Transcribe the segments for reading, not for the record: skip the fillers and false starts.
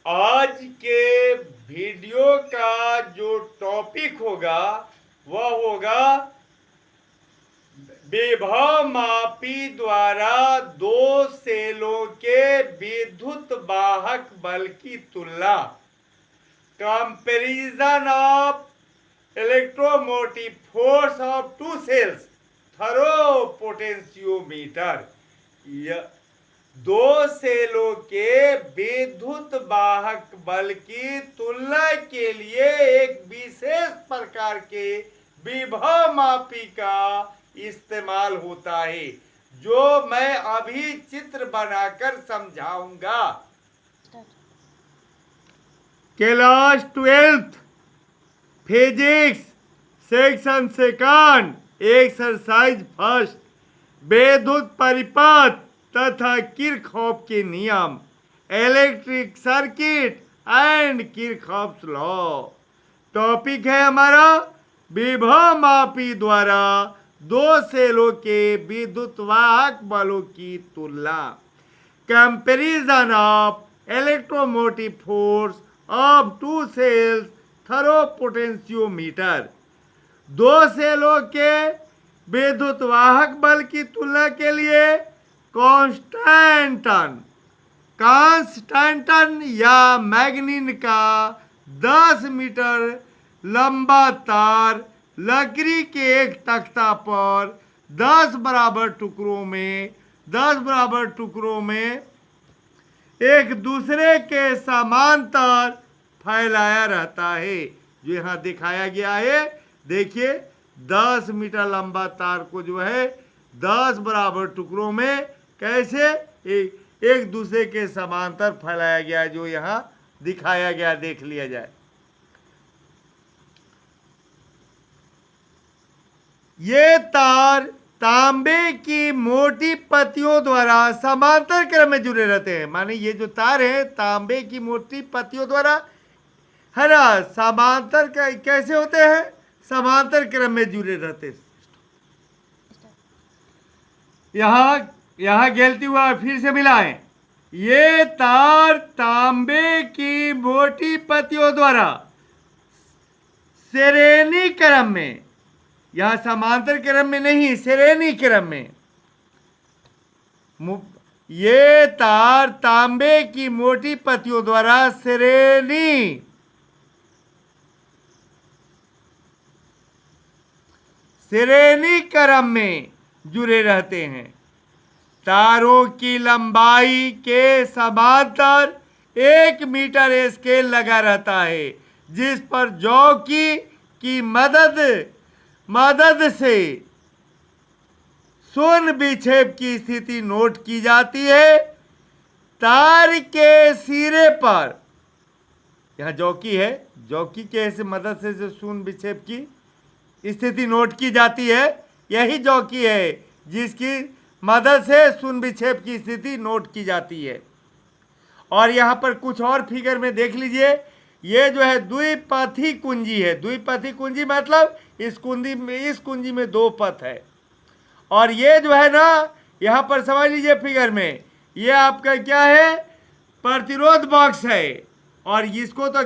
आज के वीडियो का जो टॉपिक होगा वह होगा विभव मापी द्वारा दो सेलों के विद्युत वाहक बल की तुलना। Comparison of electromotive force of two cells through potentiometer. दो सेलों के विद्युत वाहक बल की तुलना के लिए एक विशेष प्रकार के विभव मापी का इस्तेमाल होता है, जो मैं अभी चित्र बनाकर समझाऊंगा। Class 12th physics section second exercise first विद्युत परिपथ तथा किरचॉफ के नियम electric circuit and Kirchhoff's law. Topic है हमारा विभव मापी द्वारा दो सेलों के विद्युत वाहक बलों की तुलना। Comparison of electromotive force of two cells through potentiometer. दो सेलों के विद्युत वाहक बल की तुलना के लिए कांस्टेंटन या मैग्नीन का 10 मीटर लंबा तार लकड़ी के एक तख्ता पर 10 बराबर टुकड़ों में एक दूसरे के समांतर फैलाया रहता है, जो यहाँ दिखाया गया है। देखिए 10 मीटर लंबा तार को जो है 10 बराबर टुकड़ों में कैसे एक दूसरे के समांतर फैलाया गया, जो यहाँ दिखाया गया, देख लिया जाए। ये तार तांबे की मोटी पत्तियों द्वारा समांतर क्रम में जुड़े रहते हैं। माने ये जो तार है तांबे की मोटी पत्तियों द्वारा, है ना, समांतर कैसे होते हैं, समांतर क्रम में जुड़े रहते हैं। यहाँ गलती हुआ, फिर से मिलाएं। ये तार तांबे की मोटी पत्तियों द्वारा श्रेणी क्रम में, यहाँ समांतर क्रम में नहीं, श्रेणी क्रम में, ये तार तांबे की मोटी पत्तियों द्वारा श्रेणी क्रम में जुड़े रहते हैं। तारों की लंबाई के समांतर 1 मीटर स्केल लगा रहता है, जिस पर जॉकी की मदद से शून्य विक्षेप की स्थिति नोट की जाती है। तार के सिरे पर, यहाँ जॉकी है, जॉकी के मदद से जो शून्य विक्षेप की स्थिति नोट की जाती है, यही जॉकी है जिसकी मदद से शून्य विक्षेप की स्थिति नोट की जाती है। और यहाँ पर कुछ और फिगर में देख लीजिए, ये जो है द्विपथी कुंजी है। द्विपथी कुंजी मतलब इस कुंजी में 2 पथ है। और ये जो है ना, यहाँ पर समझ लीजिए फिगर में, ये आपका क्या है, प्रतिरोध बॉक्स है। और इसको तो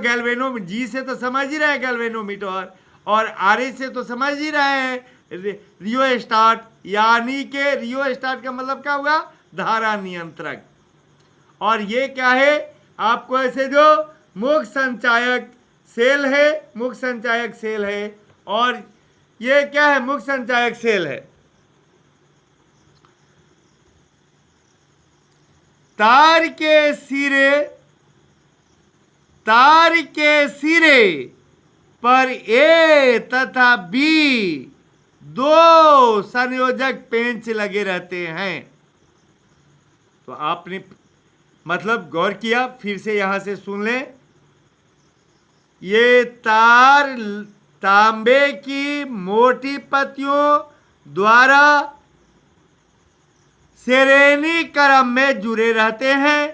जी से तो समझ ही रहे हैं, गैल्वेनोमीटर, और आर से तो समझ ही रहे हैं रियोस्टेट, यानी कि रियोस्टेट का मतलब क्या हुआ, धारा नियंत्रक। और ये क्या है, आपको ऐसे जो मुख्य संचायक सेल है, और ये क्या है, मुख्य संचायक सेल है। तार के सिरे पर ए तथा बी 2 संयोजक पेंच लगे रहते हैं। तो आपने मतलब गौर किया, फिर से यहां से सुन लें। ये तार तांबे की मोटी पत्तियों द्वारा श्रेणी क्रम में जुड़े रहते हैं।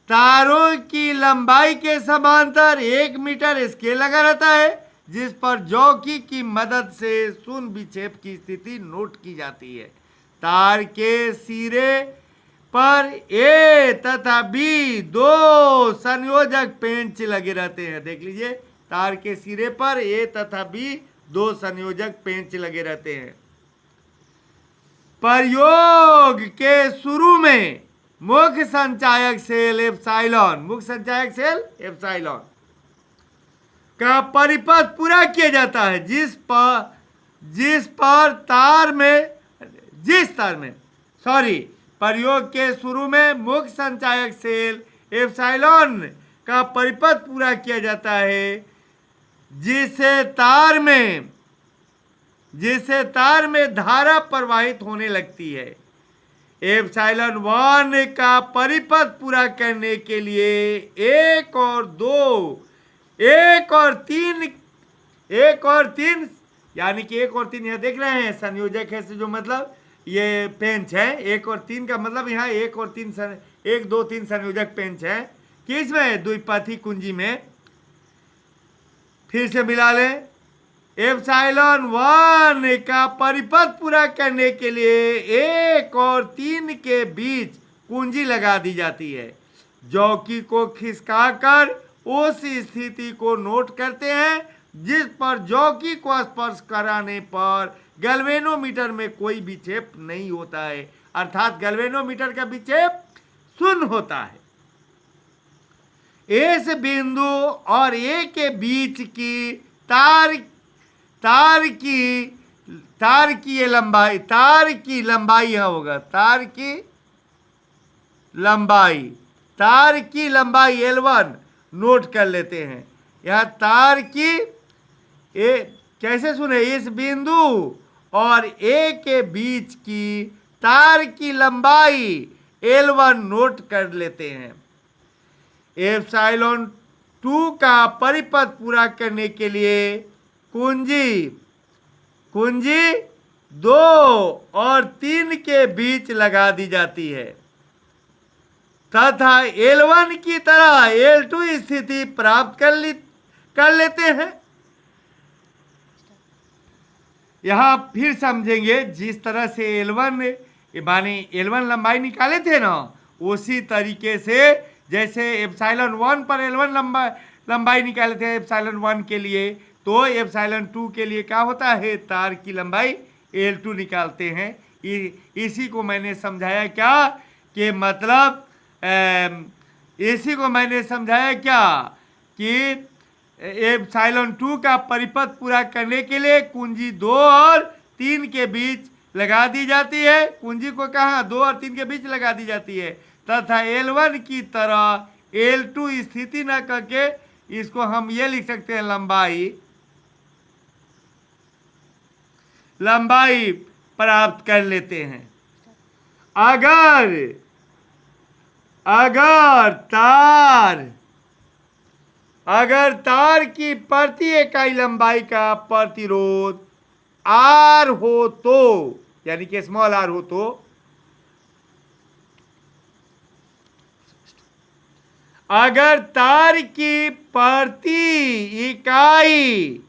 तारों की लंबाई के समांतर 1 मीटर स्केल लगा रहता है, जिस पर जॉकी की मदद से शून्य विक्षेप की स्थिति नोट की जाती है। तार के सिरे पर ए तथा बी दो संयोजक पेंच लगे रहते हैं। देख लीजिए, तार के सिरे पर ए तथा बी दो संयोजक पेंच लगे रहते हैं। प्रयोग के शुरू में मुख्य संचायक सेल एप्सिलॉन, मुख्य संचायक सेल एप्सिलॉन का परिपथ पूरा किया जाता है, जिस तार में प्रयोग के शुरू में मुख्य संचायक सेल एप्सिलॉन का परिपथ पूरा किया जाता है, जिससे तार में धारा प्रवाहित होने लगती है। एप्सिलॉन 1 का परिपथ पूरा करने के लिए एक और तीन यानी कि 1 और 3 यहाँ देख रहे हैं संयोजक है, से जो मतलब ये पेंच है। 1 और 3 का मतलब यहाँ 1 और 3 1 2 3 संयोजक पेंच है। किसमें? द्विपथी कुंजी में। फिर से मिला लें। एप्सिलॉन 1 का परिपथ पूरा करने के लिए 1 और 3 के बीच कुंजी लगा दी जाती है। जॉकी को खिसकाकर उस स्थिति को नोट करते हैं जिस पर जॉकी को स्पर्श कराने पर गैल्वेनोमीटर में कोई विक्षेप नहीं होता है, अर्थात गैल्वेनोमीटर का विक्षेप 0 होता है। इस बिंदु और ए के बीच की तार की लंबाई यहां होगा, तार की लंबाई L1 नोट कर लेते हैं। यह तार की कैसे सुने, इस बिंदु और ए के बीच की तार की लंबाई L1 नोट कर लेते हैं। एप्सिलॉन 2 का परिपथ पूरा करने के लिए कुंजी 2 और 3 के बीच लगा दी जाती है तथा L1 की तरह L2 स्थिति प्राप्त कर लेते हैं। यहां फिर समझेंगे, जिस तरह से L1 लंबाई निकाले थे ना, उसी तरीके से जैसे एप्सिलॉन 1 पर L1 लंबाई निकाले थे एप्सिलॉन 1 के लिए, तो एप्सिलॉन 2 के लिए क्या होता है, तार की लंबाई L2 निकालते हैं। इसी को मैंने समझाया कि एप्सिलॉन 2 का परिपथ पूरा करने के लिए कुंजी 2 और 3 के बीच लगा दी जाती है। कुंजी को कहाँ 2 और 3 के बीच लगा दी जाती है तथा L1 की तरह L2 स्थिति न करके इसको हम ये लिख सकते हैं, लंबाई प्राप्त कर लेते हैं। अगर तार की प्रति इकाई लंबाई का प्रतिरोध R हो तो, यानी कि स्मॉल r हो तो, अगर तार की प्रति इकाई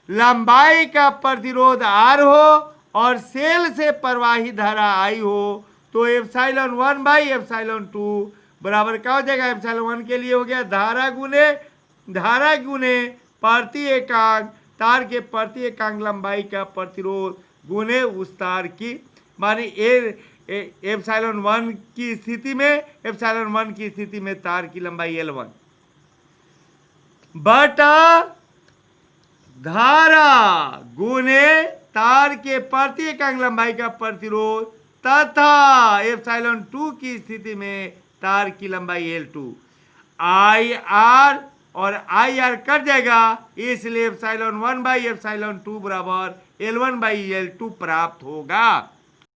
लंबाई का प्रतिरोध R हो और सेल से प्रवाहित धारा I हो, तो एप्सिलॉन 1 बाई एप्सिलॉन 2 बराबर क्या हो जाएगा। एप्सिलॉन 1 के लिए हो गया धारा गुने प्रति एकांक तार के प्रति एकांक लंबाई का प्रतिरोध गुने उस तार की, माने एप्सिलॉन 1 की स्थिति में तार की लंबाई L1 बटा धारा गुने तार के प्रति एकांक लंबाई का प्रतिरोध तथा एप्सिलॉन 2 की स्थिति में तार की लंबाई L2। IR और IR कट जाएगा, इसलिए एप्सिलॉन 1 बाई एप्सिलॉन 2 बराबर L1 बाई L2 प्राप्त होगा।